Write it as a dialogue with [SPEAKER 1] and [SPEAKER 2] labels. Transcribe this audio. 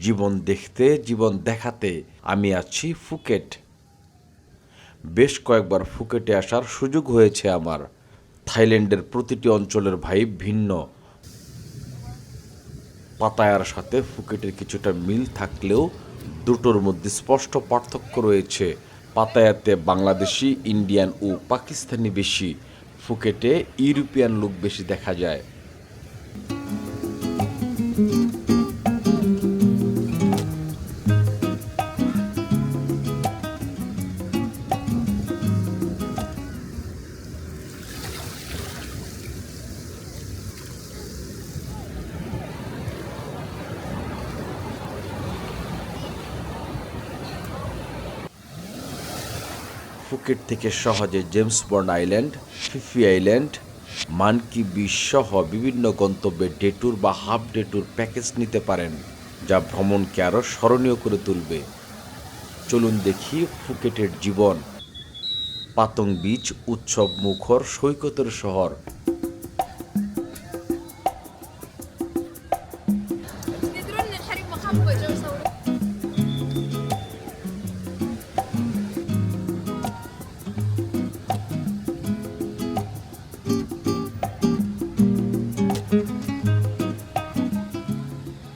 [SPEAKER 1] জীবন দেখতে, জীবন দেখাতে আমি আছি ফুকেট। বেশ কয়েকবার ফুকেটে আসার সুযোগ হয়েছে আমার। থাইল্যান্ডের প্রতিটি অঞ্চলের ভাইব ভিন্ন। পাতায়ার সাথে ফুকেটের কিছুটা মিল থাকলেও দুটোর মধ্যে স্পষ্ট পার্থক্য রয়েছে। পাতায়াতে বাংলাদেশি, ইন্ডিয়ান ও পাকিস্তানি বেশি। ফুকেটে ইউরোপিয়ান লোক বেশি দেখা যায়। ফুকেট থেকে সহজে James Bond island, Phi Phi island, monkey beach সহ বিভিন্ন গন্তব্যে ডে ট্যুর বা হাফ ডে ট্যুর প্যাকেজ নিতে পারেন, যা ভ্রমণকে আরও স্মরণীয় করে তুলবে। চলুন দেখি ফুকেটের জীবন। পাতং বিচ উৎসব মুখর সৈকতের শহর।
[SPEAKER 2] تدرون الحريم مخبى جو سووا